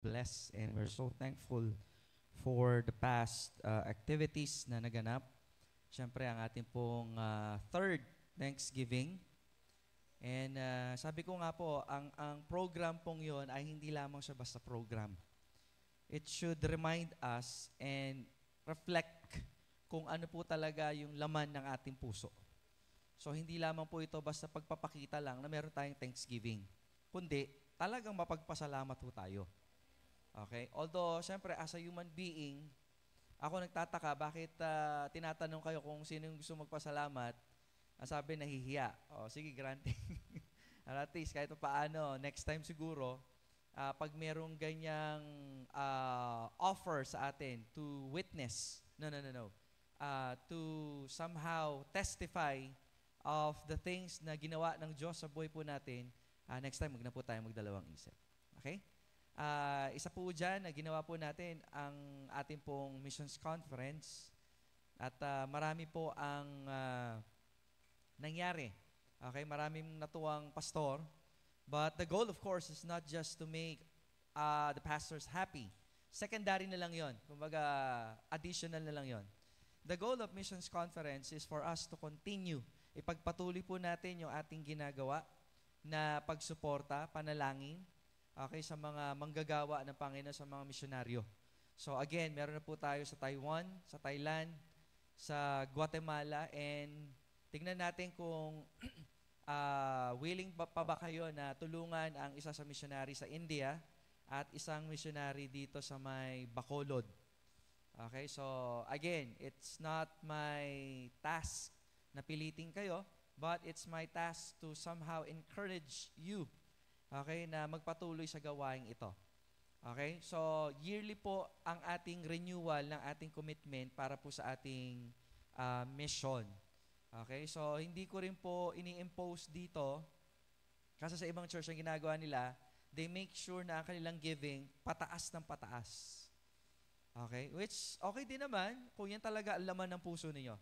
blessed and we're so thankful for the past activities na naganap. Siyempre, ang ating pong third Thanksgiving. And sabi ko nga po, ang program pong yon ay hindi lamang siya basta program. It should remind us and reflect kung ano po talaga yung laman ng ating puso. So, hindi lamang po ito basta pagpapakita lang na meron tayong Thanksgiving. Kundi, talagang mapagpasalamat po tayo. Okay? Although, syempre, as a human being, ako nagtataka bakit tinatanong kayo kung sino yung gusto magpasalamat. Ang sabi, nahihiya. O, sige, granting. At least, kahit paano, next time siguro, pag merong ganyang offer sa atin to witness, no. To somehow testify of the things na ginawa ng Diyos sa buhay po natin, next time, wag na po tayo magdalawang isip. Okay? Isa po dyan na ginawa po natin ang ating pong missions conference at marami po ang nangyari. Okay, maraming natuwang pastor. But the goal, of course, is not just to make the pastors happy. Secondary na lang yon. Kumbaga, additional na lang yon. The goal of missions conference is for us to continue. Ipagpatuloy po natin yung ating ginagawa na pagsuporta, panalangin, okay, sa mga manggagawa ng Panginoon, sa mga misyonaryo. So again, meron na po tayo sa Taiwan, sa Thailand, sa Guatemala, and tignan natin kung willing pa ba kayo na tulungan ang isa sa missionary sa India at isang missionary dito sa may Bacolod. Okay, so again, it's not my task na pilitin kayo, but it's my task to somehow encourage you, okay, na magpatuloy sa gawaing ito. Okay? So, yearly po ang ating renewal ng ating commitment para po sa ating mission. Okay? So, hindi ko rin po ini-impose dito kasi sa ibang church ang ginagawa nila, they make sure na ang kanilang giving pataas ng pataas. Okay? Which, okay din naman kung yan talaga ang laman ng puso ninyo.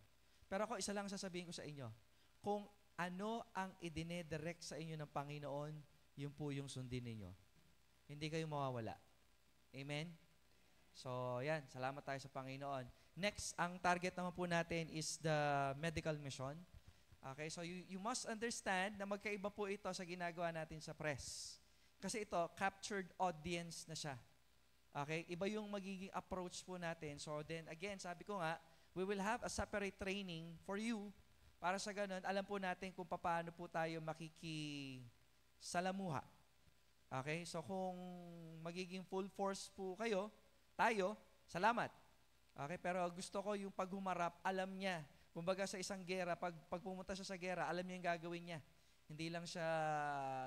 Pero ako, isa lang sasabihin ko sa inyo. Kung ano ang idine-direct sa inyo ng Panginoon, yun po yung sundin ninyo. Hindi kayo mawawala. Amen? So, yan. Salamat tayo sa Panginoon. Next, ang target naman po natin is the medical mission. Okay? So, you must understand na magkaiba po ito sa ginagawa natin sa press. Kasi ito, captured audience na siya. Okay? Iba yung magiging approach po natin. So, then, again, sabi ko nga, we will have a separate training for you para sa ganun, alam po natin kung paano po tayo makikisalamuha. Okay? So kung magiging full force po tayo, salamat. Okay? Pero gusto ko yung paghumarap, alam niya. Kumbaga sa isang gera, pag pumunta siya sa gera, alam niya yung gagawin niya. Hindi lang siya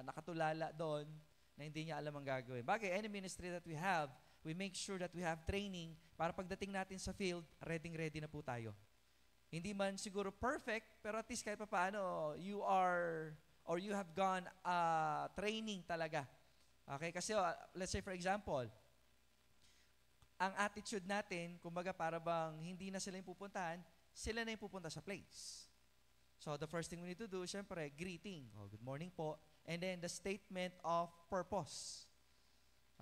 nakatulala doon na hindi niya alam ang gagawin. Bagay, any ministry that we have, we make sure that we have training para pagdating natin sa field, ready na po tayo. Hindi man siguro perfect, pero at least kahit pa paano, you are or you have gone training talaga. Okay? Kasi let's say for example, ang attitude natin, kumbaga para bang hindi na sila yung pupuntahan, sila na yung pupunta sa place. So the first thing we need to do, syempre, greeting. Good morning po. And then the statement of purpose.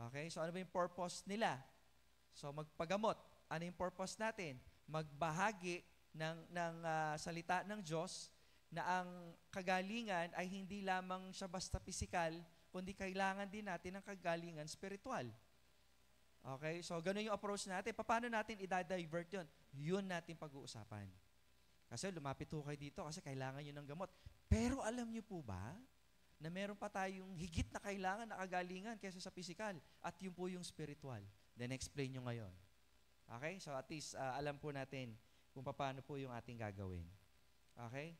Okay? So ano ba yung purpose nila? So magpagamot. Ano yung purpose natin? Magbahagi ng salita ng Diyos na ang kagalingan ay hindi lamang siya basta pisikal, kundi kailangan din natin ng kagalingan spiritual. Okay? So ganun yung approach natin. Paano natin i-divert yun? Yun natin pag-uusapan. Kasi lumapit ho kayo dito kasi kailangan nyo ng gamot. Pero alam nyo po ba na meron pa tayong higit na kailangan na kagalingan kaysa sa physical at yun po yung spiritual. Then explain nyo ngayon. Okay? So at least alam po natin kung paano po yung ating gagawin. Okay?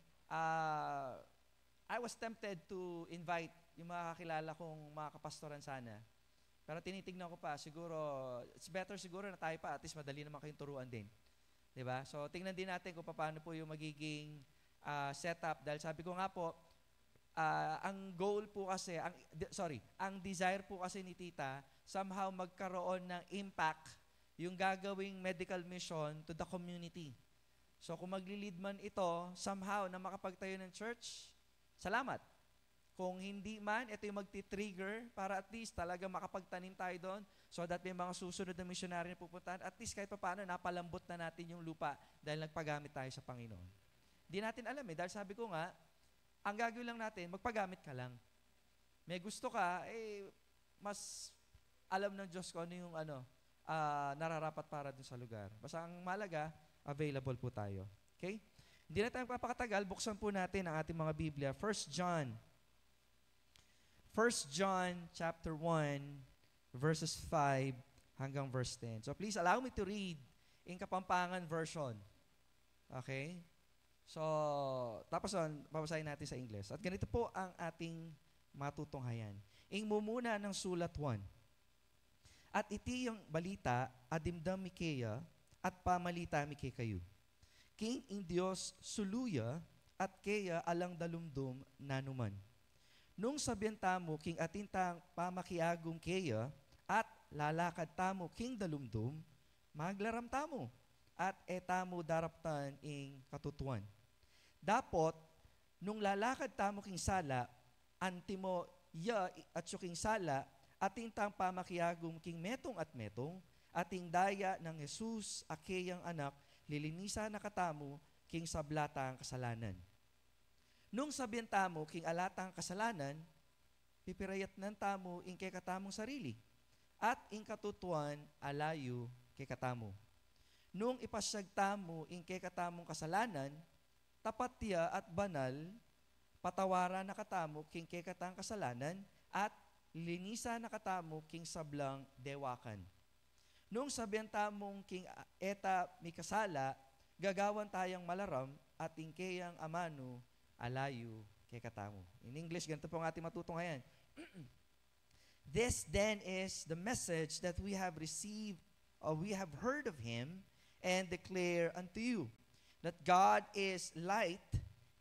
I was tempted to invite yung mga kakilala kong mga kapastoran sana. Pero tinitignan ko pa, siguro, it's better siguro na tayo pa, at least madali naman kayong turuan din. Diba? So tingnan din natin kung paano po yung magiging setup. Dahil sabi ko nga po, ang goal po kasi, ang desire po kasi ni Tita, somehow magkaroon ng impact yung gagawing medical mission to the community. So kung magli-lead man ito, somehow na makapagtayo ng church, salamat. Kung hindi man, ito yung magti-trigger para at least talaga makapagtanim tayo doon. so that may mga susunod na missionary na pupuntahan, at least kahit paano, napalambot na natin yung lupa dahil nagpagamit tayo sa Panginoon. Di natin alam dahil sabi ko nga, ang gagawin lang natin, magpagamit ka lang. May gusto ka, mas alam ng Diyos ko ano yung nararapat para dun sa lugar. Basta ang malaga, available po tayo. Okay? Hindi na tayo papakatagal, buksan po natin ang ating mga Biblia. 1 John chapter 1, verses 5 hanggang verse 10. So please allow me to read in Kapampangan version. Okay? So, tapos babasahin natin sa English. At ganito po ang ating matutunghayan. Muna ng sulat 1. At iti yung balita, adimdam mi keya, at pamalita mi kay kayo. King in Dios suluya, at keya alang dalumdum nanuman. Nung sabihan tamo, king atintang pamakiagum keya, at lalakad tamo, king dalumdum, maglaram tamo, at etamo daraptan ing katutuan. Dapot, nung lalakad tamo king sala, antimo ya at king sala, ating tang pamakiagum king metong at metong, ating daya ng Jesus, akeyang anak, lilinisa na katamo, king sablatang kasalanan. Nung sabihan tamo, king alatang kasalanan, pipirayat ng tamo, ing kay katamong sarili, at ing katutuan, alayo kay katamo. Nung ipasyag tamo, ing kay katamong kasalanan, tapat tiya at banal, patawaran na katamo, king kay katang kasalanan, at linisa na katamo, king sablang dewakan. Nung sabihan tamong king eta mi kasala, gagawan tayang malaram, at ing kayang amano, alayo kay katamo. In English, ganito po ang ating matutunghayan. This then is the message that we have received, or we have heard of Him, and declare unto you, that God is light,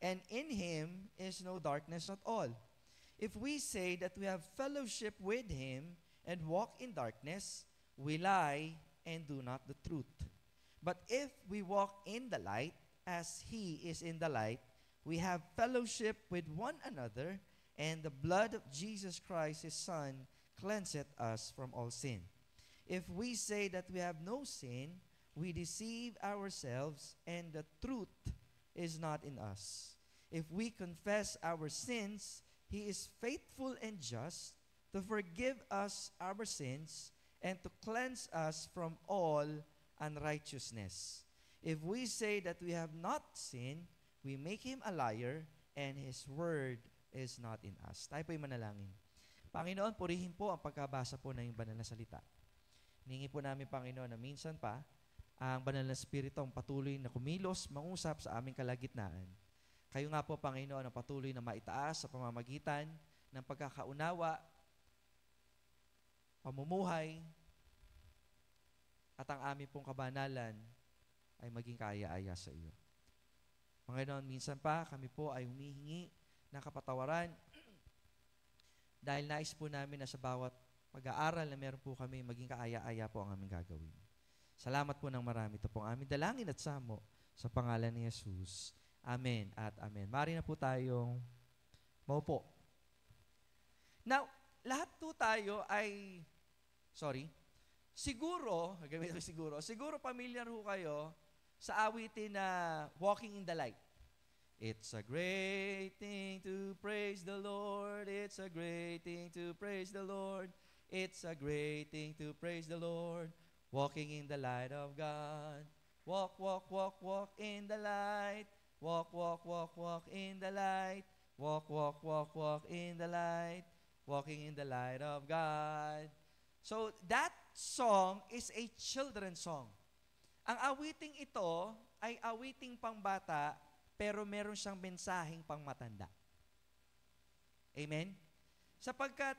and in Him is no darkness at all. If we say that we have fellowship with Him, and walk in darkness, we lie and do not the truth. But if we walk in the light, as He is in the light, we have fellowship with one another, and the blood of Jesus Christ, His Son, cleanseth us from all sin. If we say that we have no sin, we deceive ourselves, and the truth is not in us. If we confess our sins, He is faithful and just to forgive us our sins and to cleanse us from all unrighteousness. If we say that we have not sinned, we make Him a liar, and His word is not in us. Tayo po'y manalangin. Panginoon, purihin po ang pagkabasa po ng iyong banal na salita. Hiningi po namin, Panginoon, na minsan pa, ang banal na Espiritu ang patuloy na kumilos, mangusap sa aming kalagitnaan. Kayo nga po, Panginoon, ang patuloy na maitaas sa pamamagitan ng pagkakaunawa, pamumuhay, at ang aming pong kabanalan ay maging kaaya-aya sa iyo. Panginoon, minsan pa kami po ay humihingi ng kapatawaran dahil nais po namin na sa bawat pag-aaral na meron po kami, maging kaaya-aya po ang aming gagawin. Salamat po ng marami. Ito po ang aming dalangin at samo sa pangalan ni Jesus. Amen at amen. Mari na po tayong maupo. Now, lahat po tayo ay, siguro familiar ho kayo sa awitin na Walking in the Light. It's a great thing to praise the Lord. It's a great thing to praise the Lord. It's a great thing to praise the Lord. Walking in the light of God. Walk, walk, walk, walk in the light. Walk, walk, walk, walk in the light. Walk, walk, walk, walk in the light. Walking in the light of God. So, that song is a children's song. Ang awiting ito ay awiting pangbata, pero meron siyang mensaheng pangmatanda. Amen? Sapagkat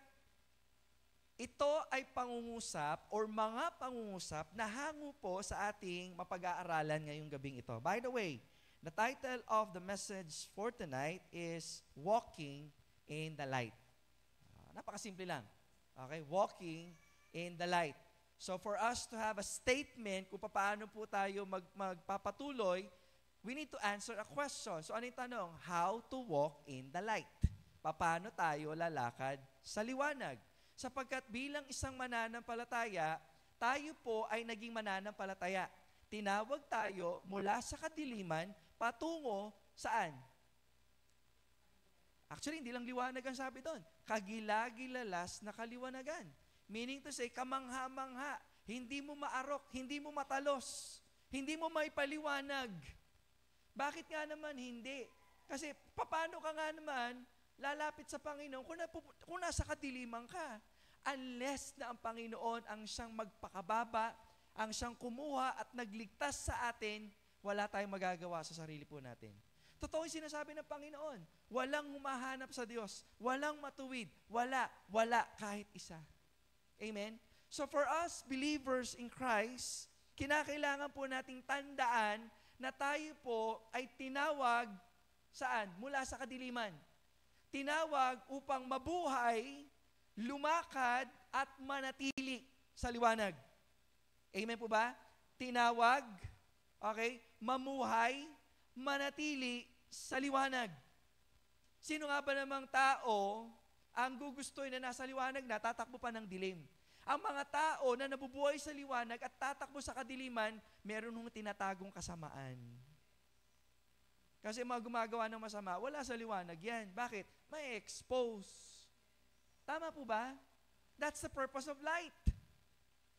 ito ay pangungusap or mga pangungusap na hango po sa ating mapag-aaralan ngayong gabing ito. By the way, the title of the message for tonight is Walking in the Light. Napakasimple lang. Okay? Walking in the Light. So for us to have a statement kung paano po tayo magpapatuloy, we need to answer a question. So ano yung tanong? How to walk in the light. Paano tayo lalakad sa liwanag? Sapagkat bilang isang mananampalataya, tayo po ay naging mananampalataya. Tinawag tayo mula sa kadiliman patungo saan? Actually, hindi lang liwanag ang sabi doon. Kagilagilalas na kaliwanagan. Meaning to say, kamangha-mangha. Hindi mo maarok, hindi mo matalos, hindi mo maipaliwanag. Bakit nga naman hindi? Kasi paano ka nga naman lalapit sa Panginoon kung nasa kadiliman ka? Unless na ang Panginoon ang siyang magpakababa, ang siyang kumuha at nagligtas sa atin, wala tayong magagawa sa sarili po natin. Totoo yung sinasabi ng Panginoon. Walang humahanap sa Diyos. Walang matuwid. Wala kahit isa. Amen? So for us, believers in Christ, kinakailangan po nating tandaan na tayo po ay tinawag saan? Mula sa kadiliman. Tinawag upang mabuhay, lumakad, at manatili sa liwanag. Amen po ba? Tinawag, okay, mamuhay, manatili sa liwanag. Sino nga ba namang tao ang gugustuhin na nasa liwanag na tatakbo pa ng dilim? Ang mga tao na nabubuhay sa liwanag at tatakbo sa kadiliman, meron hong tinatagong kasamaan. Kasi mga gumagawa ng masama, wala sa liwanag yan. Bakit? May expose. Tama po ba? That's the purpose of light.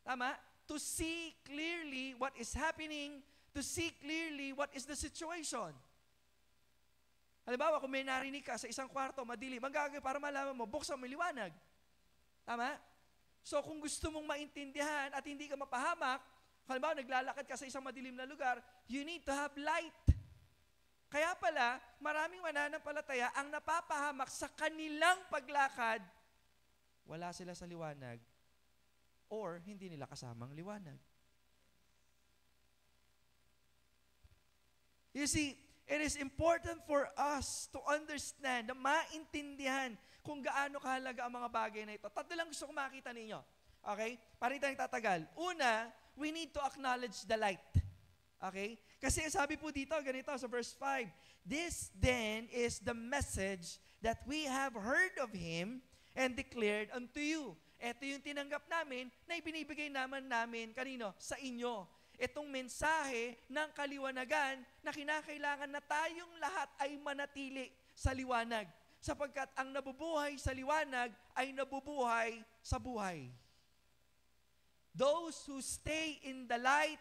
Tama? To see clearly what is happening, to see clearly what is the situation. Halimbawa, kung may narinig ka sa isang kwarto, madilim, ang gagawin para malaman mo, buksan mo liwanag. Tama? So kung gusto mong maintindihan at hindi ka mapahamak, halimbawa, naglalakad ka sa isang madilim na lugar, you need to have light. Kaya pala, maraming mananampalataya ang napapahamak sa kanilang paglakad, wala sila sa liwanag or hindi nila kasamang liwanag. You see, it is important for us to understand, na maintindihan kung gaano kahalaga ang mga bagay na ito. Tatlo lang gusto ko makita ninyo. Okay? Para hindi tayong tatagal. Una, we need to acknowledge the light. Okay? Kasi sabi po dito, ganito sa verse 5, "This then is the message that we have heard of Him and declared unto you." Ito yung tinanggap namin na ibinibigay namin kanino? Sa inyo. Itong mensahe ng kaliwanagan na kinakailangan na tayong lahat ay manatili sa liwanag. Sapagkat ang nabubuhay sa liwanag ay nabubuhay sa buhay. Those who stay in the light,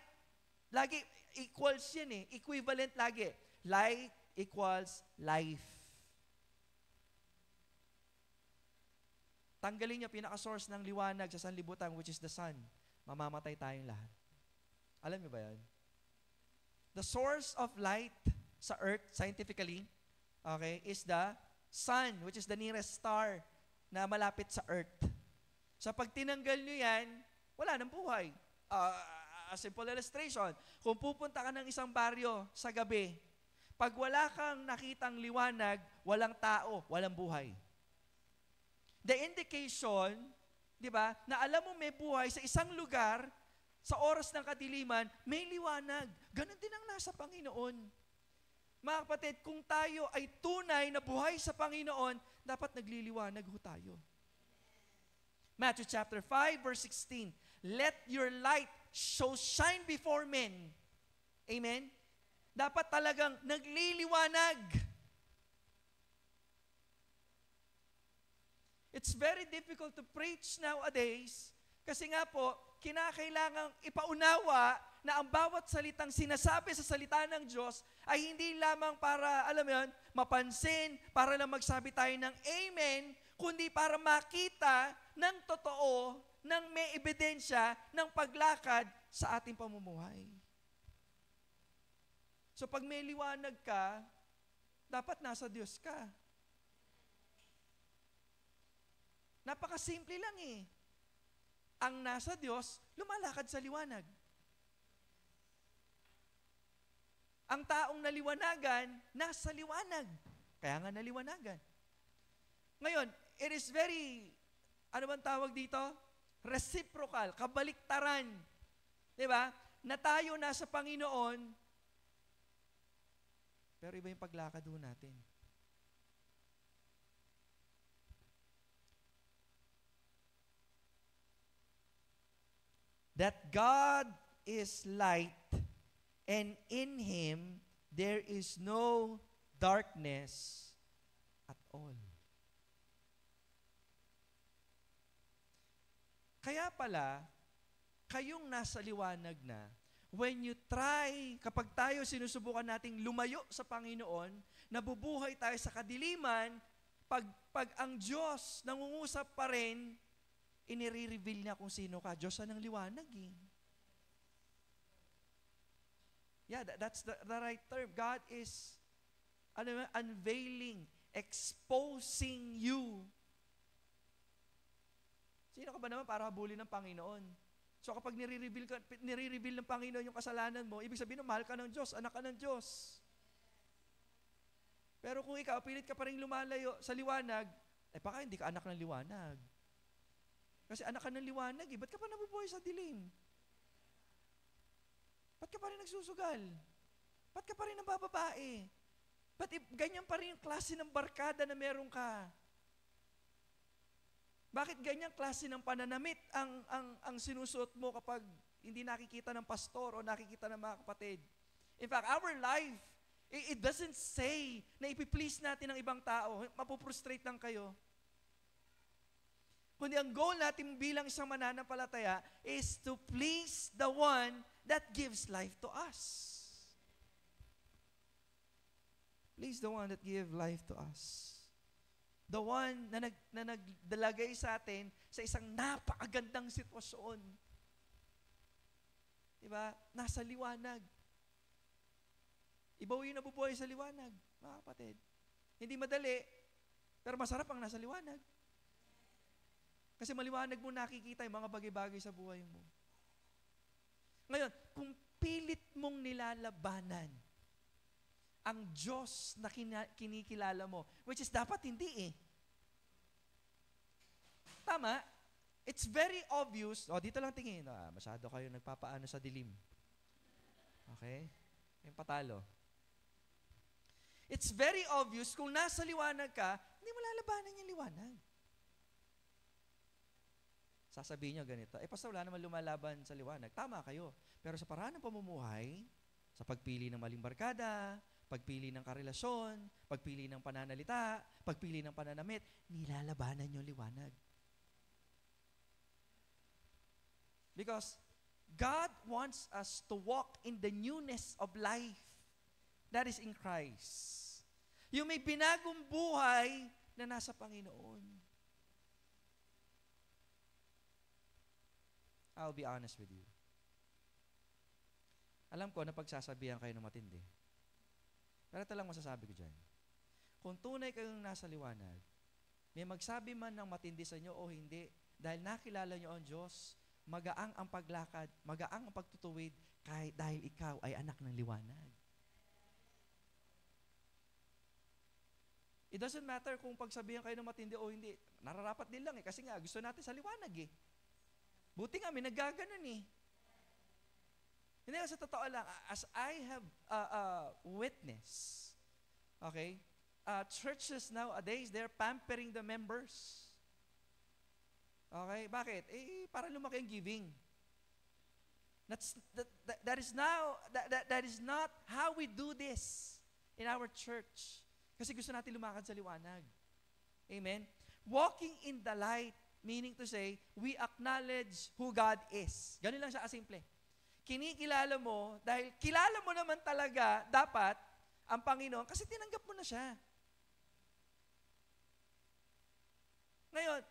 lagi equals yan equivalent lagi. Light equals life. Tanggalin niyo pinaka-source ng liwanag sa sanlibutan, which is the sun. Mamamatay tayong lahat. Alam niyo ba yan? The source of light sa earth, scientifically, okay, is the sun, which is the nearest star na malapit sa earth. So pag tinanggal niyo yan, wala nang buhay. A simple illustration, kung pupunta ka ng isang baryo sa gabi, pag wala kang nakitang liwanag, walang tao, walang buhay. The indication, di ba, na alam mo may buhay sa isang lugar, sa oras ng kadiliman, may liwanag. Ganon din ang nasa Panginoon. Mga kapatid, kung tayo ay tunay na buhay sa Panginoon, dapat nagliliwanag ho tayo. Matthew chapter 5, verse 16, "Let your light so shine before men." Amen? Dapat talagang nagliliwanag. It's very difficult to preach nowadays kasi nga po, kinakailangang ipaunawa na ang bawat salitang sinasabi sa salita ng Diyos ay hindi lamang para, alam mo yun, mapansin, para lang magsabi tayo ng amen, kundi para makita ng totoo, ng may ebidensya ng paglakad sa ating pamumuhay. So pag may liwanag ka, dapat nasa Diyos ka. Napakasimple lang Ang nasa Diyos, lumalakad sa liwanag. Ang taong naliwanagan, nasa liwanag. Kaya nga naliwanagan. Ngayon, it is very, ano bang tawag dito? Reciprocal, kabaliktaran. Diba? Na tayo nasa Panginoon, pero iba yung paglakad ho natin. that God is light, and in Him there is no darkness at all. Kaya pala, kayong nasa liwanag na, when you try, kapag tayo sinusubukan nating lumayo sa Panginoon, nabubuhay tayo sa kadiliman, pag ang Diyos nangungusap pa rin, inire-reveal niya kung sino ka. Diyos ng liwanag eh. Yeah, that's the right term. God is unveiling, exposing you. Sino ka ba naman para habulin ng Panginoon? So kapag nire-reveal ng Panginoon yung kasalanan mo, ibig sabihin mahal ka ng Diyos, anak ka ng Diyos. Pero kung ikaw, pilit ka pa rin lumalayo sa liwanag, baka hindi ka anak ng liwanag. Kasi anak ka ng liwanag, ba't ka pa nabubuhay sa dilim? Ba't ka pa rin nagsusugal? Ba't ka pa rin nabababae? Ba't ganyan pa rin yung klase ng barkada na meron ka? Bakit ganyang klase ng pananamit ang sinusuot mo kapag hindi nakikita ng pastor o nakikita ng mga kapatid? In fact, our life, it doesn't say na ipiplease natin ang ibang tao. Mapuprostrate lang kayo. Kundi ang goal natin bilang isang mananampalataya is to please the one that gives life to us. Please the one that gives life to us. The one na nagdalagay sa atin sa isang napakagandang sitwasyon. Diba? Nasa liwanag. Iba yung nabubuhay sa liwanag, mga kapatid. Hindi madali, pero masarap ang nasa liwanag. Kasi maliwanag mo nakikita yung mga bagay-bagay sa buhay mo. Ngayon, kung pilit mong nilalabanan ang Diyos na kinikilala mo, which is dapat hindi eh. Tama? It's very obvious. Dito lang tingin. Masyado kayo nagpapaano sa dilim. Okay? Yung patalo. It's very obvious kung nasa liwanag ka, hindi mo lalabanan yung liwanag. Sasabihin nyo ganito, pastor, wala naman lumalaban sa liwanag. Tama kayo. Pero sa paraan ng pamumuhay, sa pagpili ng maling barkada, pagpili ng karelasyon, pagpili ng pananalita, pagpili ng pananamit, nilalabanan yung liwanag. Because God wants us to walk in the newness of life that is in Christ. Yung may binagong buhay na nasa Panginoon. I'll be honest with you. Alam ko na pagsasabihan kayo ng matindi. Pero ito lang masasabi ko dyan. Kung tunay kayong nasa liwanag, may magsabi man ng matindi sa inyo o hindi, dahil nakilala nyo ang Diyos, magaang ang paglakad, magaang ang pagtutuwid, kahit dahil ikaw ay anak ng liwanag. It doesn't matter kung pagsabihan kayo ng matindi o hindi. Nararapat din lang kasi nga gusto natin sa liwanag Buti nga, may naggaganon Hindi sa totoo lang, as I have witnessed, okay, churches nowadays, they're pampering the members. Okay, bakit? Para lumaki ang giving. That is not how we do this in our church. Kasi gusto natin lumakad sa liwanag. Amen? Walking in the light, meaning to say, we acknowledge who God is. Ganun lang siya kasimple. Kinikilala mo, dahil kilala mo naman talaga, dapat, ang Panginoon, kasi tinanggap mo na siya. Ngayon,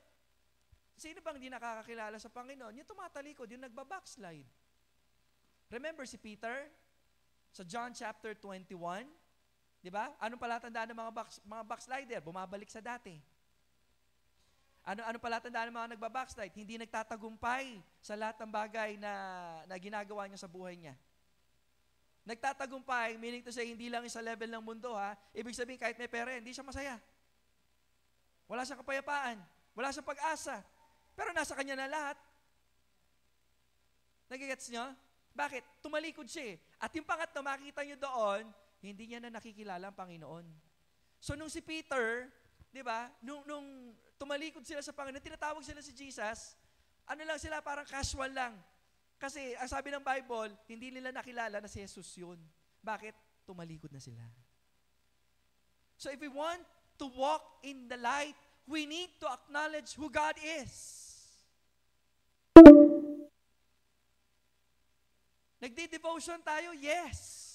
sino bang di nakakakilala sa Panginoon? Yung tumatalikod, yung nagbabackslide. Remember si Peter? Sa John chapter 21, di ba? Anong palatandaan ng mga backslider? Bumabalik sa dati. Ano palatandaan ng mga nagbabackslide? Hindi nagtatagumpay sa lahat ng bagay na ginagawa niya sa buhay niya. Nagtatagumpay, meaning to say, hindi lang sa level ng mundo, Ibig sabihin, kahit may pera, hindi siya masaya. Wala siyang kapayapaan. Wala siyang pag-asa. Pero nasa kanya na lahat. Nagigets niyo? Bakit? Tumalikod siya At yung pangatlo, makikita niyo doon, hindi niya na nakikilala ang Panginoon. So, nung si Peter, di ba, nung tumalikod sila sa Panginoon, tinatawag sila si Jesus, ano lang sila, parang casual lang. Kasi, ang sabi ng Bible, hindi nila nakilala na si Jesus yun. Bakit? Tumalikod na sila. So if we want to walk in the light, we need to acknowledge who God is. Nagdi-devotion tayo? Yes.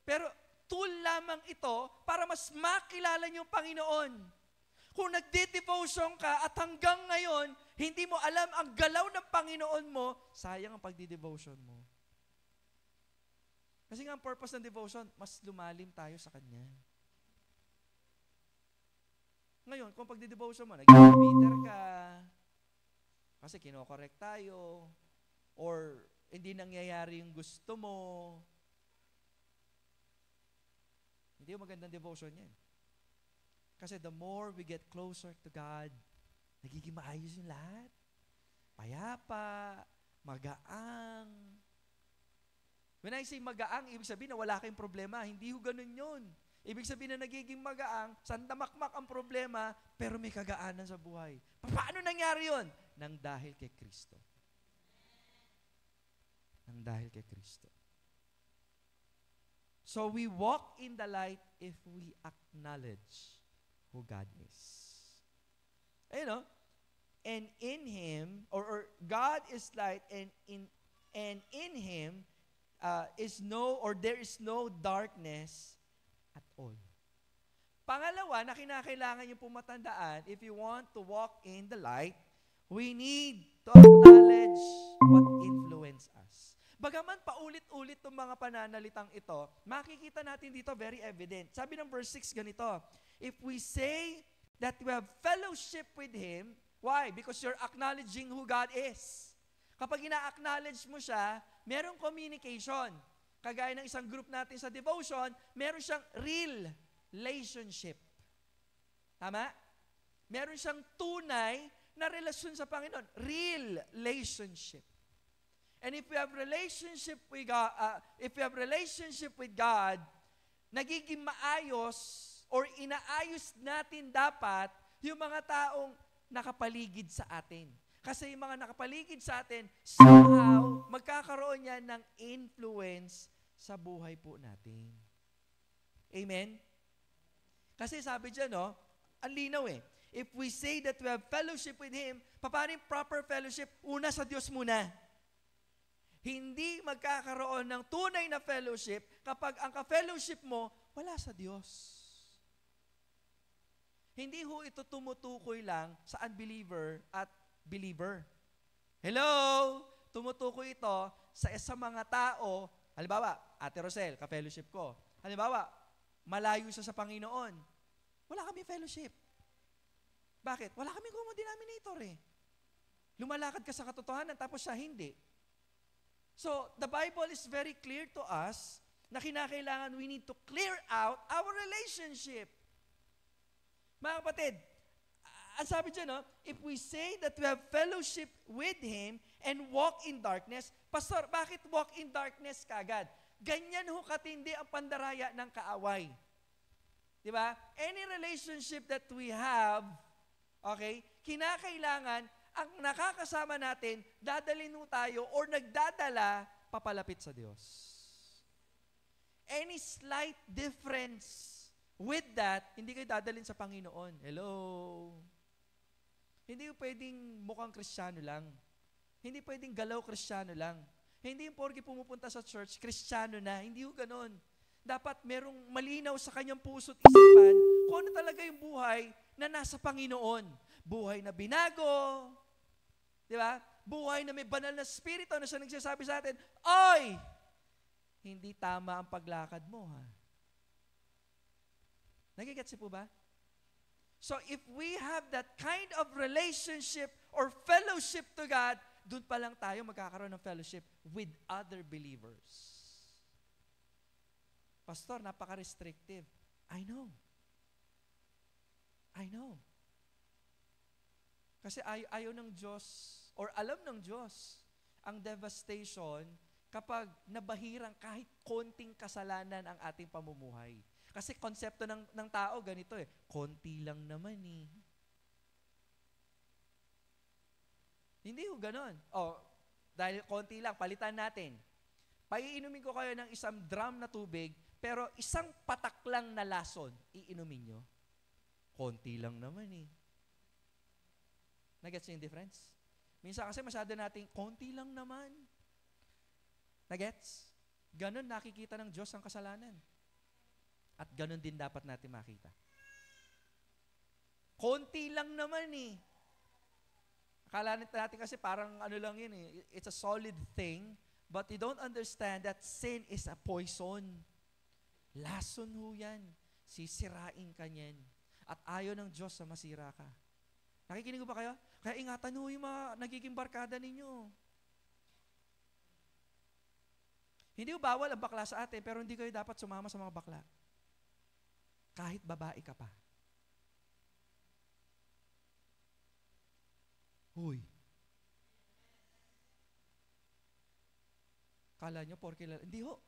Pero tool lamang ito para mas makilala niyo ang Panginoon. Kung nagdi-devotion ka at hanggang ngayon, hindi mo alam ang galaw ng Panginoon mo, sayang ang pagdi-devotion mo. Kasi nga ang purpose ng devotion, mas lumalim tayo sa Kanya. Ngayon, kung pagdi-devotion mo, nag-bitter ka, kasi kinokorek tayo, or hindi nangyayari yung gusto mo, hindi yung magandang devotion yan. Kasi the more we get closer to God, nagiging maayos yung lahat. Payapa, magaang. When I say magaang, ibig sabihin na wala kayong problema. Hindi ho ganun yun. Ibig sabihin na nagiging magaang, sandamakmak ang problema, pero may kagaanan sa buhay. Paano nangyari yun? Nang dahil kay Kristo. Nang dahil kay Kristo. So we walk in the light if we acknowledge who God is. You know, and in Him, or God is light, and in Him there is no darkness at all. Pangalawa, na kinakailangan yung pumatandaan, if you want to walk in the light, we need to acknowledge what influenced us. Bagaman paulit-ulit itong mga pananalitang ito, makikita natin dito very evident. Sabi ng verse 6 ganito, if we say that we have fellowship with Him, why? Because you're acknowledging who God is. Kapag ina-acknowledge mo siya, merong communication. Kagaya ng isang group natin sa devotion, meron siyang real relationship. Tama? Meron siyang tunay na relasyon sa Panginoon. Real relationship. And if we have relationship with God, nagiging maayos or inaayos natin dapat yung mga taong nakapaligid sa atin. Kasi yung mga nakapaligid sa atin, somehow, magkakaroon yan ng influence sa buhay po natin. Amen? Kasi sabi dyan, no, ang linaw eh. If we say that we have fellowship with Him, paano yung proper fellowship? Una sa Diyos muna. Hindi magkakaroon ng tunay na fellowship kapag ang ka-fellowship mo, wala sa Diyos. Hindi ho ito tumutukoy lang sa unbeliever at believer. Hello? Tumutukoy ito sa mga tao, halimbawa, Ate Rosel, ka-fellowship ko. Halimbawa, malayo siya sa Panginoon. Wala kami fellowship. Bakit? Wala kami common denominator eh. Lumalakad ka sa katotohanan tapos siya hindi. So, the Bible is very clear to us na kinakailangan we need to clear out our relationship. Mga kapatid, ang sabi dyan, no, if we say that we have fellowship with Him and walk in darkness, Pastor, bakit walk in darkness kagad? Ganyan ho katindi ang pandaraya ng kaaway. Diba? Any relationship that we have, okay, kinakailangan ang nakakasama natin, dadalhin mo tayo or nagdadala papalapit sa Diyos. Any slight difference with that, hindi kayo dadalhin sa Panginoon. Hello? Hindi yung pwedeng mukhang Kristiyano lang. Hindi pwedeng galaw Kristiyano lang. Hindi yung porke pumupunta sa church, Kristiyano na. Hindi yung ganon. Dapat merong malinaw sa kanyang puso at isipan kung ano talaga yung buhay na nasa Panginoon. Buhay na binago, di ba? Buhay na may banal na spirito na siya nagsasabi sa atin, oy, hindi tama ang paglakad mo, ha? Nagigets po ba? So if we have that kind of relationship or fellowship to God, doon pa lang tayo magkakaroon ng fellowship with other believers. Pastor, napaka-restrictive. I know. Kasi ayaw ng Diyos, or alam ng Diyos, ang devastation kapag nabahirang kahit konting kasalanan ang ating pamumuhay. Kasi konsepto ng tao ganito eh, konti lang naman eh. Hindi ho ganon. Oh, Dahil konti lang, palitan natin. Paiinumin ko kayo ng isang drum na tubig, pero isang patak lang na lason, iinumin nyo. Konti lang naman eh. Nagets yung difference? Minsan kasi masyado nating, konti lang naman. Nagets? Ganon nakikita ng Diyos ang kasalanan. At ganon din dapat natin makita. Konti lang naman eh. Akala natin kasi parang ano lang yun eh. It's a solid thing, but you don't understand that sin is a poison. Lason ho yan. Sisirain ka niyan. At ayaw ng Diyos na masira ka. Nakikinig ba kayo? Kaya ingatan ho yung mga nagiging barkada ninyo. Hindi ho bawal ang bakla sa atin, pero hindi kayo dapat sumama sa mga bakla. Kahit babae ka pa. Huy. Kala nyo, hindi ho.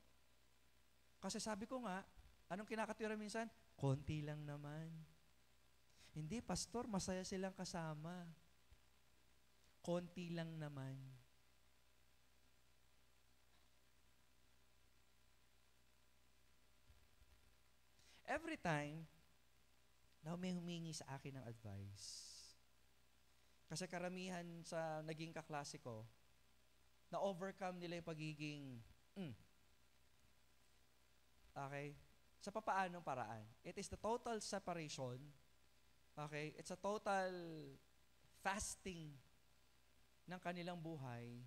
Kasi sabi ko nga, anong kinakatwira minsan? Konti lang naman. Hindi, pastor, masaya silang kasama. Konti lang naman. Every time na may humingi sa akin ng advice, kasi karamihan sa naging kaklase ko, na-overcome nila yung pagiging, okay? Sa papaanong paraan? It is the total separation, okay? It's a total fasting ng kanilang buhay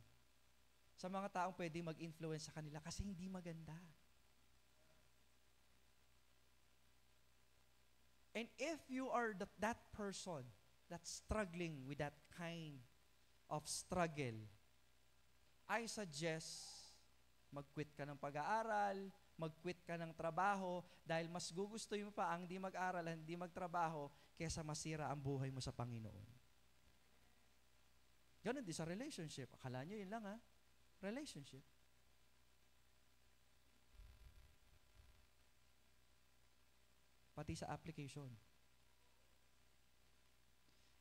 sa mga taong pwedeng mag-influence sa kanila kasi hindi maganda. And if you are that person that's struggling with that kind of struggle, I suggest mag-quit ka ng pag-aaral, mag-quit ka ng trabaho, dahil mas gugustuhin mo pa ang hindi mag-aral, hindi magtrabaho, kesa masira ang buhay mo sa Panginoon. Ganon din sa relationship. Akala nyo yun lang ha? Relationship. Pati sa application.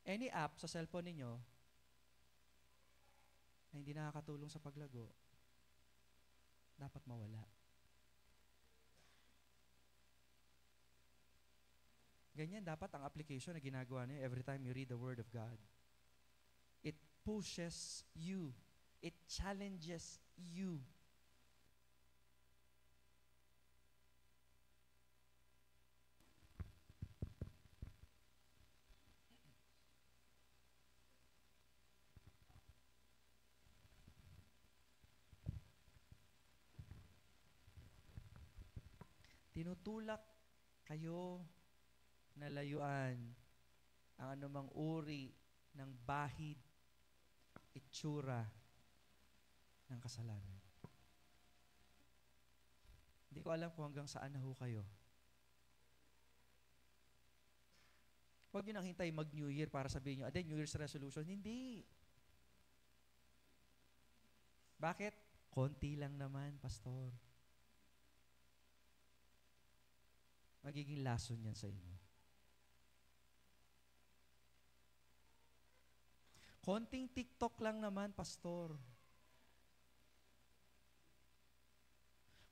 Any app sa cellphone ninyo na hindi nakakatulong sa paglago, dapat mawala. Ganyan dapat ang application na ginagawa niyo every time you read the Word of God. It pushes you. It challenges you. Tinutulak kayo na layuan ang anumang uri ng bahid, itsura ng kasalanan. Hindi ko alam kung hanggang saan na ho kayo. Huwag nyo nang hintay mag-New Year para sabihin nyo, New Year's resolution. Hindi. Bakit? Konti lang naman, pastor. Magiging lason yan sa inyo. Konting TikTok lang naman, pastor.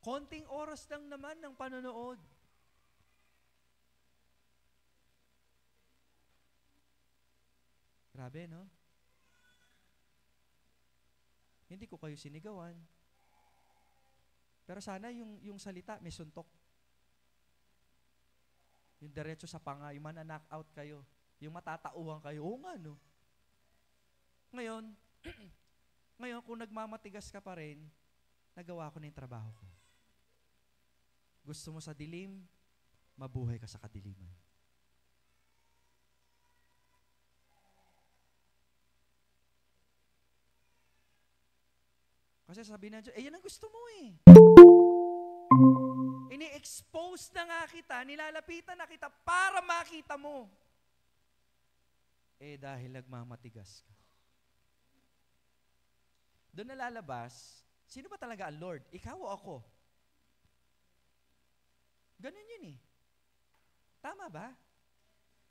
Konting oras lang naman ng panonood. Grabe, no? Hindi ko kayo sinigawan. Pero sana yung salita may suntok. Yung diretso sa panga, yung knock out kayo, yung matatauhan kayo, oo nga no. Ngayon, kung nagmamatigas ka pa rin, nagawa ko na yung trabaho ko. Gusto mo sa dilim, mabuhay ka sa kadiliman. Kasi sabi na Diyos, yan ang gusto mo eh. Ini-expose na nga kita, nilalapitan na kita para makita mo. Dahil nagmamatigas ka. Doon nalalabas, sino ba talaga ang Lord? Ikaw o ako? Ganun yun eh. Tama ba?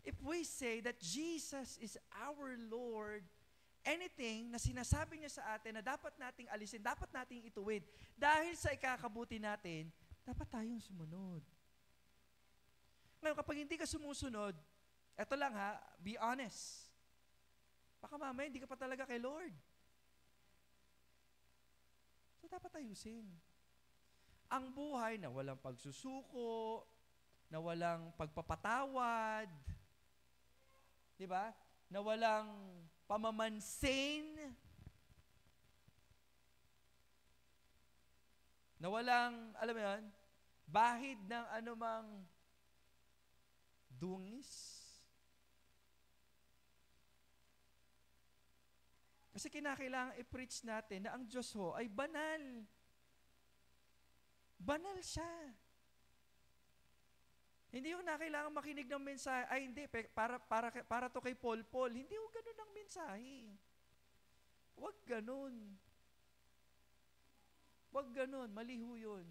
If we say that Jesus is our Lord anything na sinasabi niya sa atin na dapat nating alisin, dapat nating ituwid. Dahil sa ikakabuti natin, dapat tayong sumunod. Ngayon, kapag hindi ka sumusunod, eto lang ha, be honest. Baka mamaya hindi ka pa talaga kay Lord. So, dapat ayusin. Ang buhay na walang pagsusuko, na walang pagpapatawad, di ba? Na walang pamamansin, na walang, alam mo yan, bahid ng anumang dungis. Kasi kinakailangan i-preach natin na ang Diyos ho ay banal. Banal siya. Hindi yung nakailangan makinig ng mensahe. Ay, hindi. Para to kay Paul. Hindi yung ganun ang mensahe. Huwag ganun. Huwag ganun. Mali ho yun.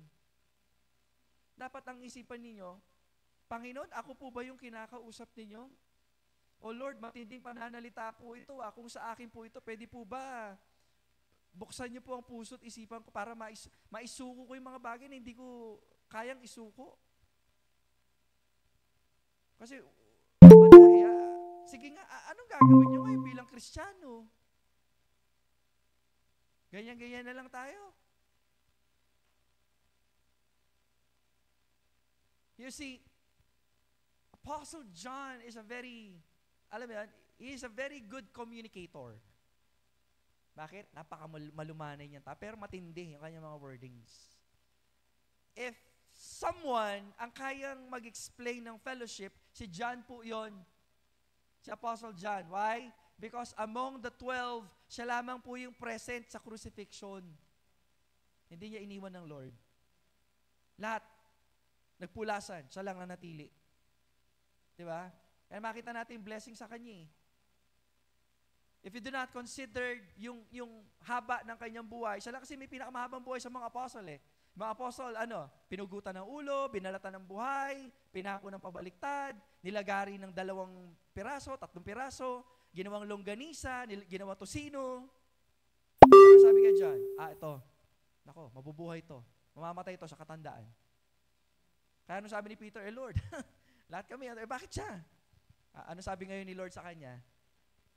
Dapat ang isipan ninyo, Panginoon, ako po ba yung kinakausap ninyo? O Lord, matinding pananalita po ito. Kung sa akin po ito, pwede po ba? Buksan niyo po ang puso at isipan ko para maisuko ko yung mga bagay na hindi ko kayang isuko. Kasi, wala sige nga, anong gagawin nyo ngayon bilang Kristiyano? Ganyan-ganyan na lang tayo. You see, Apostle John is a very, alam mo yan, he is a very good communicator. Bakit? Napaka-malumanay niyan. Pero matindi yung kanyang mga wordings. If someone ang kayang mag-explain ng fellowship, si John po yon. Si Apostle John. Why? Because among the 12, siya lamang po yung present sa crucifixion. Hindi niya iniwan ng Lord. Lahat. Nagpulasan. Siya lang na natili. Diba? Kaya makita natin blessing sa kanya. If you do not consider yung haba ng kanyang buhay, siya lang kasi may pinakamahabang buhay sa mga apostle Mga apostol, pinugutan ng ulo, binalatan ng buhay, pinako ng pabaliktad, nilagari ng 2 piraso, 3 piraso, ginawang longganisa, ginawang tosino. Ano sabi ka dyan? Ito. Nako, mabubuhay to. Mamamatay to sa katandaan. Kaya ano sabi ni Peter, Lord, lahat kami, bakit siya? Ano sabi ngayon ni Lord sa kanya?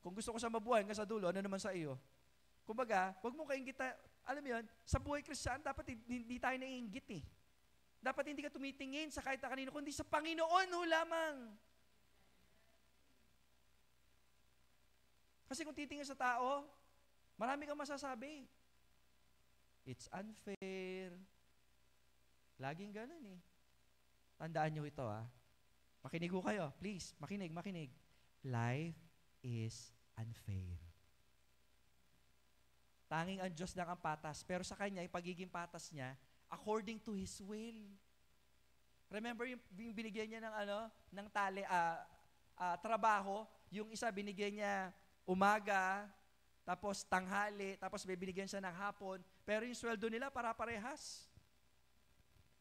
Kung gusto ko siya mabuhay hanggang sa dulo, ano naman sa iyo? Kumbaga, wag mo kainggit, alam mo yun, sa buhay Kristiyaan, dapat hindi tayo naiinggit Dapat hindi ka tumitingin sa kahit na kanino, kundi sa Panginoon ho lamang. Kasi kung titingin sa tao, marami kang masasabi. It's unfair. Laging ganun Tandaan nyo ito Makinig ho kayo. Please, makinig. Life is unfair. Tanging ang Diyos lang ang patas. Pero sa Kanya, yung pagiging patas niya, according to His will. Remember yung binigyan niya ng trabaho, yung isa binigyan niya umaga, tapos tanghali, tapos binigyan siya ng hapon, pero yung sweldo nila para-parehas.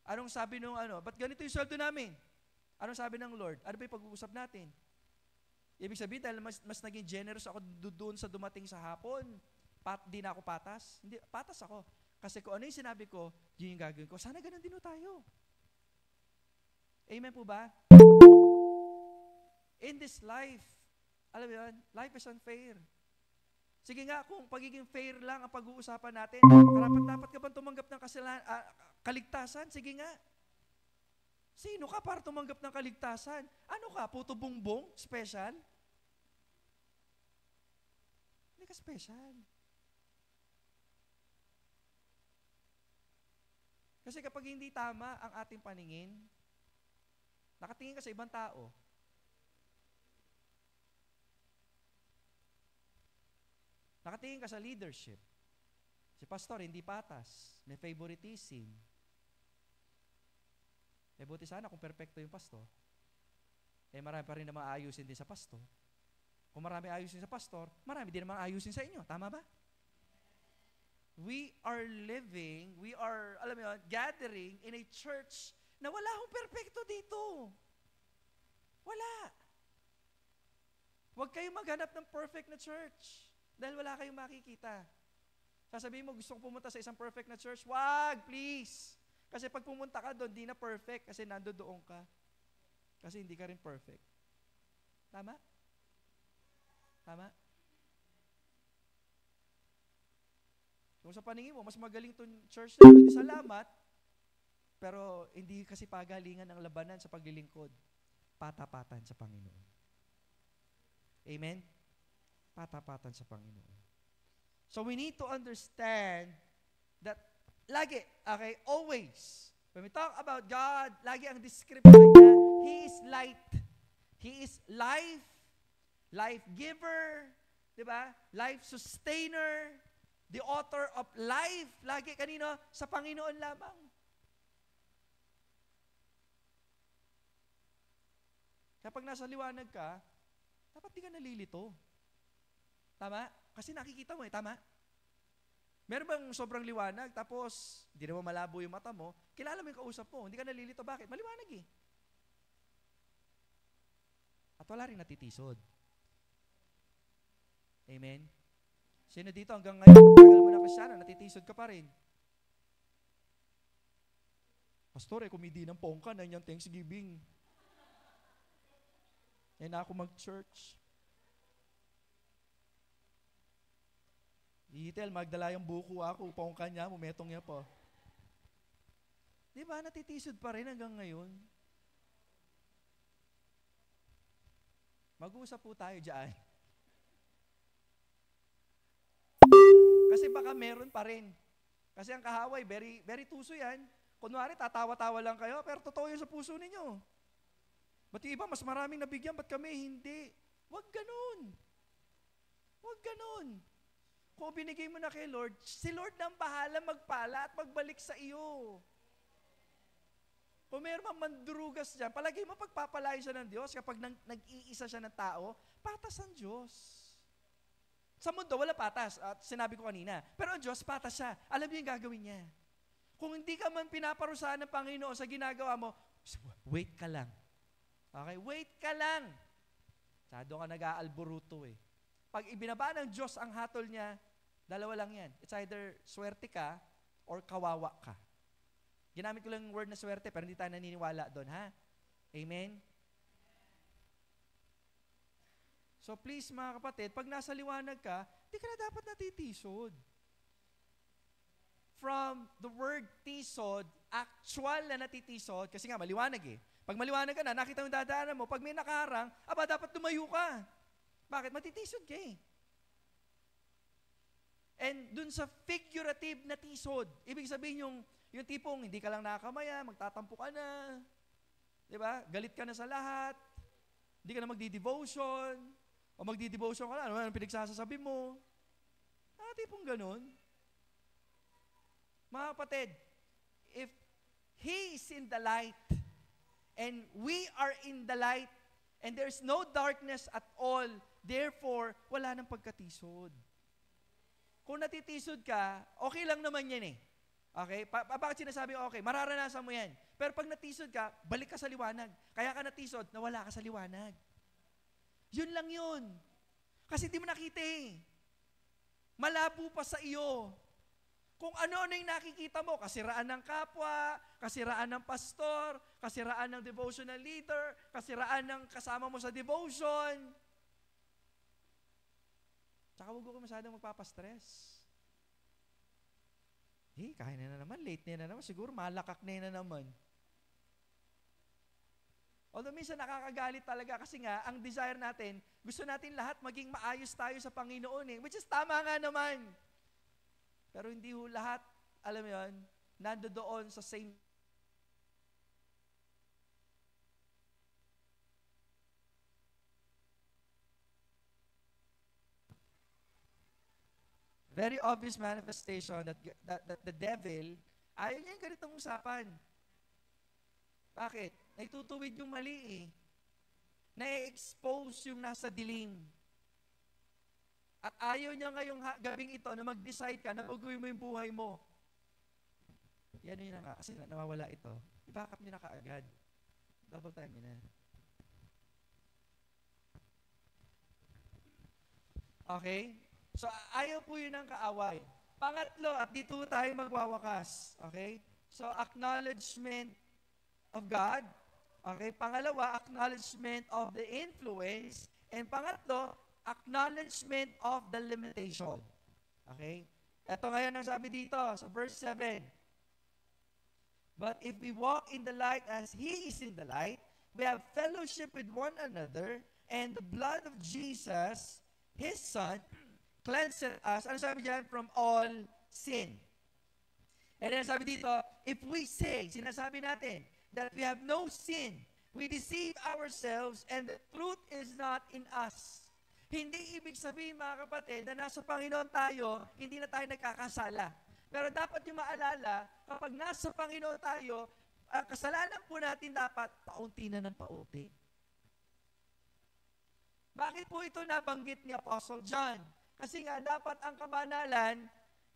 Anong sabi nung ba't ganito yung sweldo namin? Anong sabi ng Lord? Ano ba yung pag-uusap natin? Ibig sabihin, dahil mas naging generous ako doon sa dumating sa hapon, di na ako patas? Hindi, patas ako. Kasi kung ano yung sinabi ko, yun yung gagawin ko. Sana ganun din tayo. Amen po ba? In this life, alam mo yun, life is unfair. Sige nga, kung pagiging fair lang ang pag-uusapan natin, dapat ka bang tumanggap ng kaligtasan? Sige nga. Sino ka para tumanggap ng kaligtasan? Ano ka? Puto bongbong? Special? Hindi ka special. Kasi kapag hindi tama ang ating paningin, nakatingin ka sa ibang tao, nakatingin ka sa leadership, si pastor hindi patas, may favoritism. Buti sana kung perfecto yung pastor, marami pa rin namang ayusin din sa pastor. Kung marami ayusin sa pastor, marami din namang ayusin sa inyo. Tama ba? We are alam mo yun, gathering in a church na wala akong perfecto dito. Wala. Huwag kayong maghanap ng perfect na church. Dahil wala kayong makikita. Sasabihin mo, gusto kong pumunta sa isang perfect na church. Wag, please. Kasi pag pumunta ka doon, di na perfect kasi nandoon ka. Kasi hindi ka rin perfect. Tama? Tama? Kung sa paningin mo, mas magaling itong church na, hindi salamat, pero hindi kasi pagalingan ang labanan sa paglilingkod. Patapatan sa Panginoon. Amen? Patapatan sa Panginoon. So we need to understand that lagi, okay, always, when we talk about God, lagi ang description niya, He is light. He is life, life giver, di ba? Life sustainer, the author of life. Lagi kanino? Sa Panginoon lamang. Kapag nasa liwanag ka, dapat di ka nalilito. Tama? Kasi nakikita mo tama? Meron bang sobrang liwanag, tapos di naman malabo yung mata mo, kilala mo yung kausap mo, hindi ka nalilito. Bakit? Maliwanag eh. At wala rin natitisod. Amen? Sino dito hanggang ngayon, tagal mo na Kristyano, natitisod ka pa rin? Pastor, kumidi ng pongka na yung Thanksgiving. Na ako mag-church. Itel, magdala yung buko ako, pongka niya, mumetong niya po. Di ba, natitisod pa rin hanggang ngayon? Mag-uusap po tayo dyan. Kasi baka meron pa rin. Kasi ang kahaway, very, very tuso yan. Kunwari, tatawa-tawa lang kayo, pero totoo yun sa puso ninyo. Ba't yung iba, mas maraming nabigyan, ba't kami hindi? Huwag ganun. Huwag ganun. Kung binigay mo na kay Lord, si Lord na ang bahala magpala at magbalik sa iyo. Kung meron mang mandrugas dyan, palagi mo pagpapalain siya ng Diyos kapag nag-iisa siya ng tao, patas ang Diyos. Sa mundo, wala patas. At sinabi ko kanina. Pero ang Diyos, patas siya. Alam niyo yung gagawin niya. Kung hindi ka man pinaparusahan ng Panginoon sa ginagawa mo, wait ka lang. Okay? Wait ka lang. Sado ka nag-aalburuto eh. Pag ibinaba ng Diyos ang hatol niya, dalawa lang yan. It's either swerte ka or kawawa ka. Ginamit ko lang yung word na swerte pero hindi tayo naniniwala doon, ha? Amen? So please mga kapatid, pag nasa liwanag ka, di ka na dapat natitisod. From the word tisod, actual na natitisod, kasi nga maliwanag eh. Pag maliwanag ka na, nakita mo yung dadaanan mo, pag may nakaharang, dapat tumayo ka. Bakit? Matitisod ka eh. And dun sa figurative na tisod, ibig sabihin yung tipong hindi ka lang nakakamaya, magtatampo ka na, di ba? Galit ka na sa lahat, hindi ka na magdi-devotion, o magdi-devotion ka na, ano pinagsasasabi mo? Tipong ganun. Mga kapatid, if He is in the light, and we are in the light, and there's no darkness at all, therefore, wala nang pagkatisod. Kung natitisod ka, okay lang naman yan eh. Okay? Bakit sinasabi okay? Mararanasan mo yan. Pero pag natisod ka, balik ka sa liwanag. Kaya ka natisod, nawala ka sa liwanag. Yun lang yun. Kasi di mo nakita eh. Malabo pa sa iyo. Kung ano-ano yung nakikita mo, kasiraan ng kapwa, kasiraan ng pastor, kasiraan ng devotional leader, kasiraan ng kasama mo sa devotion. Tsaka huwag ko masyadong magpapastress. Kaya na naman, late na naman, siguro malakak na naman. Although minsan nakakagalit talaga kasi nga, ang desire natin, gusto natin lahat maging maayos tayo sa Panginoon eh, which is tama nga naman. Pero hindi ho lahat, alam mo yun, nandoon sa same. Very obvious manifestation that the devil, ayaw niya yung ganitong usapan. Bakit? Naitutuwid yung mali eh. Na-expose yung nasa dilim. At ayaw niya ngayong gabing ito na mag-decide ka na baguhin mo yung buhay mo. Yan yun na nga. Kasi nawawala ito. I-back up niyo na kaagad. Double time yun na. Okay? So, ayaw po yun ng kaaway. Pangatlo, at dito tayo magwawakas. Okay? So, acknowledgement of God. Okay? Pangalawa, acknowledgement of the influence. And pangatlo, acknowledgement of the limitation. Okay? Ito ngayon ang sabi dito sa verse 7. But if we walk in the light as He is in the light, we have fellowship with one another, and the blood of Jesus, His Son, cleanses us, ano sabi diyan? From all sin. And then sabi dito, if we say, sinasabi natin, that we have no sin, we deceive ourselves, and the truth is not in us. Hindi ibig sabihin, mga kapatid, na nasa Panginoon tayo, hindi na tayo nagkakasala. Pero dapat yung maalala, kapag nasa Panginoon tayo, ang kasalanan po natin dapat paunti na ng paunti. Bakit po ito nabanggit ni Apostle John? Kasi nga, dapat ang kabanalan,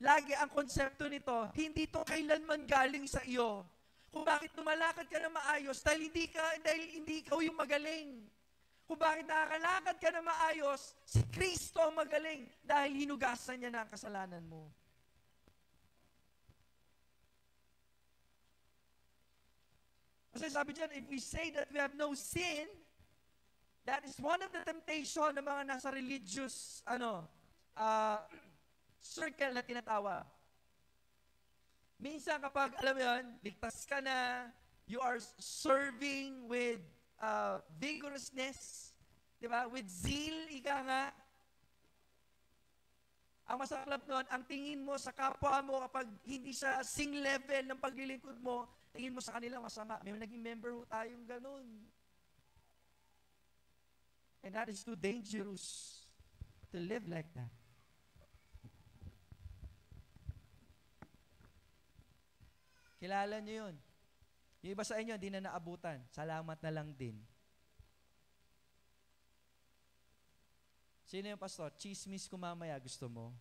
lagi ang konsepto nito, hindi ito kailanman galing sa iyo. Kung bakit lumalakad ka na maayos, dahil hindi ikaw yung magaling. Kung bakit nakakalakad ka na maayos, si Kristo ang magaling dahil hinugasan niya na ang kasalanan mo. Kasi sabi dyan, if we say that we have no sin, that is one of the temptation ng mga nasa religious circle na tinatawa. Minsan kapag, alam mo yun, ligtas ka na, you are serving with vigorousness, di ba? With zeal, ika nga. Ang masaklap nun, ang tingin mo sa kapwa mo kapag hindi sa sing level ng paglilingkod mo, tingin mo sa kanila masama. May naging member ho tayong ganun. And that is too dangerous to live like that. Kilala niyo yun. Yung iba sa inyo, hindi na naabutan. Salamat na lang din. Sino yung pastor? Chismis ko mamaya, gusto mo?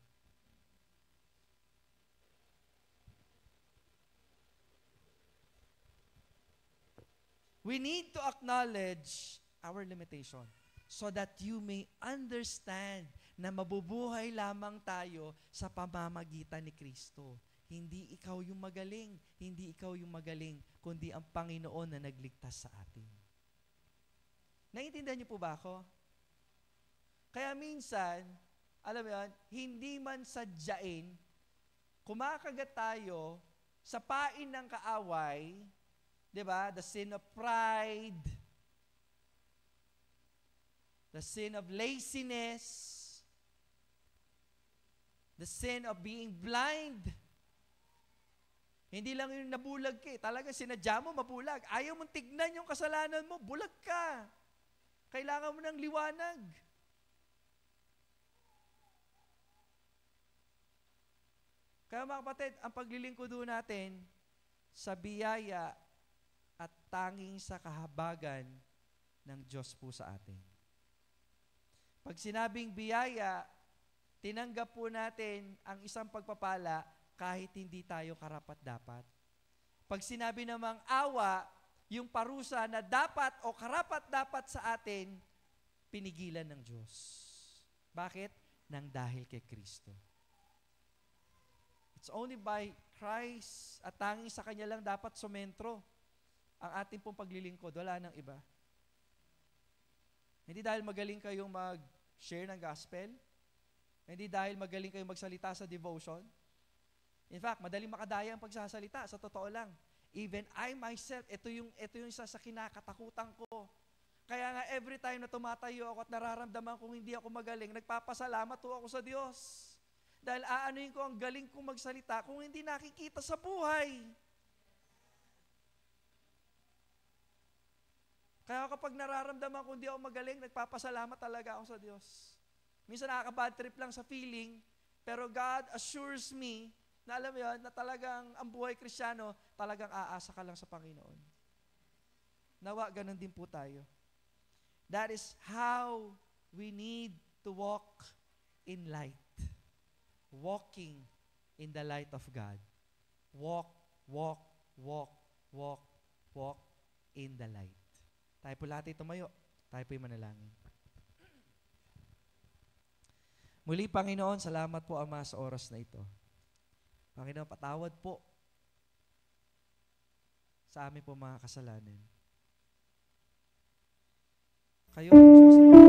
We need to acknowledge our limitation so that you may understand na mabubuhay lamang tayo sa pamamagitan ni Kristo. Hindi ikaw yung magaling, hindi ikaw yung magaling, kundi ang Panginoon na nagligtas sa atin. Naiintindihan niyo po ba ako? Kaya minsan, alam mo yan, hindi man sadyain, kumakagat tayo sa pain ng kaaway, di ba? The sin of pride, the sin of laziness, the sin of being blind. Hindi lang yung nabulag ka eh. Talaga sinadya mo mabulag. Ayaw mong tignan yung kasalanan mo, bulag ka. Kailangan mo ng liwanag. Kaya mga kapatid, ang paglilingkod natin sa biyaya at tanging sa kahabagan ng Diyos po sa atin. Pag sinabing biyaya, tinanggap po natin ang isang pagpapala kahit hindi tayo karapat-dapat. Pag sinabi namang awa, yung parusa na dapat o karapat-dapat sa atin, pinigilan ng Diyos. Bakit? Nang dahil kay Kristo. It's only by Christ at tanging sa Kanya lang dapat sumentro ang ating pong paglilingkod. Wala nang iba. Hindi dahil magaling kayong mag-share ng gospel. Hindi dahil magaling kayong magsalita sa devotion. In fact, madaling makadaya ang pagsasalita. Sa totoo lang. Even I myself, ito yung isa sa kinakatakutan ko. Kaya nga every time na tumatayo ako at nararamdaman kong hindi ako magaling, nagpapasalamat po ako sa Diyos. Dahil aanuhin ko ang galing kong magsalita kung hindi nakikita sa buhay. Kaya kapag nararamdaman kong hindi ako magaling, nagpapasalamat talaga ako sa Diyos. Minsan nakaka-bad trip lang sa feeling, pero God assures me na alam mo yun, na talagang ang buhay Kristiyano, talagang aasa ka lang sa Panginoon. Nawa, ganun din po tayo. That is how we need to walk in light. Walking in the light of God. Walk, walk, walk, walk, walk in the light. Tayo po lahat tumayo. Tayo po yung manalangin. Muli, Panginoon, salamat po, Ama, sa oras na ito. Panginoon, patawad po sa amin po mga kasalanan. Kayo ang Diyos na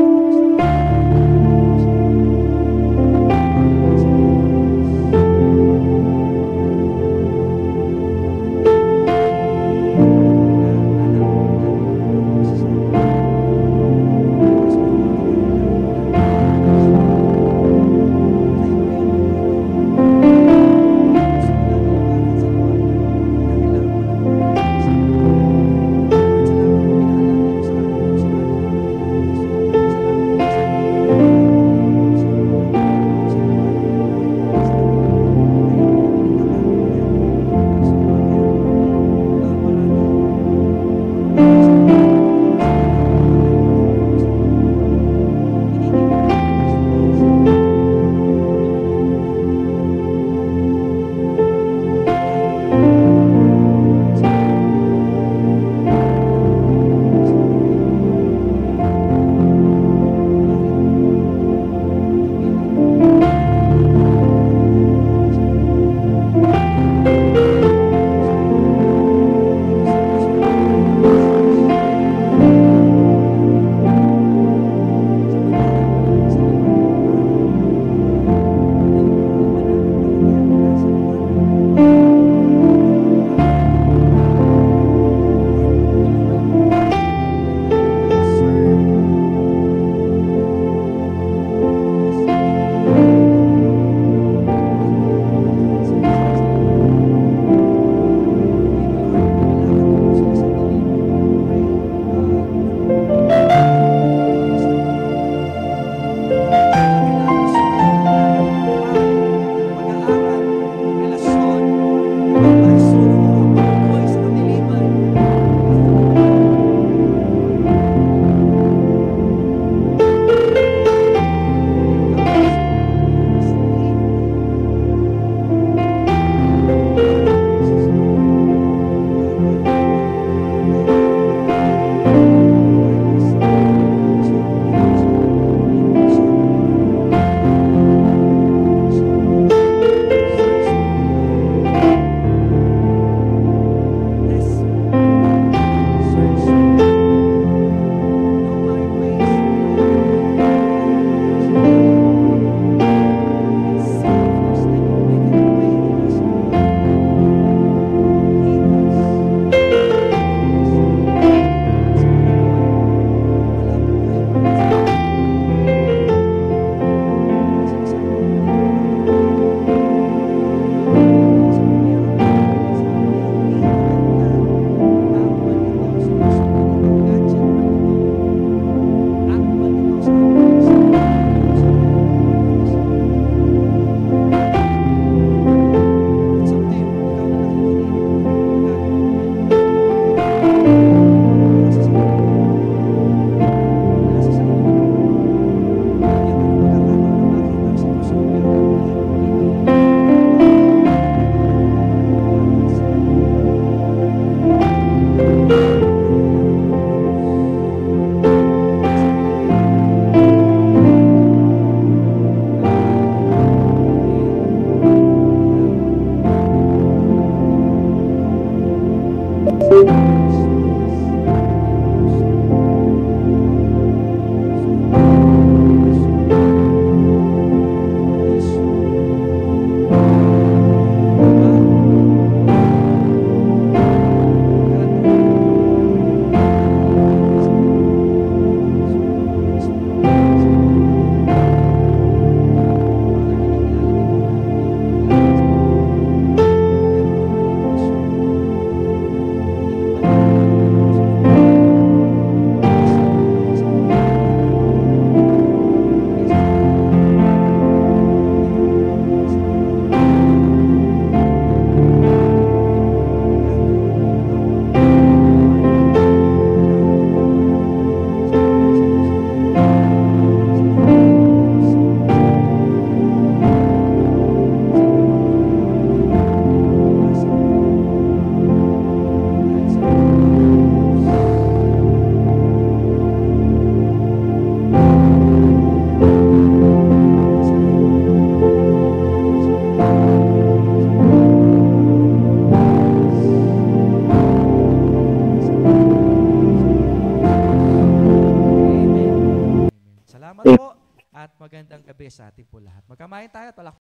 po at magandang gabi sa ating po lahat. Magkamain tayo at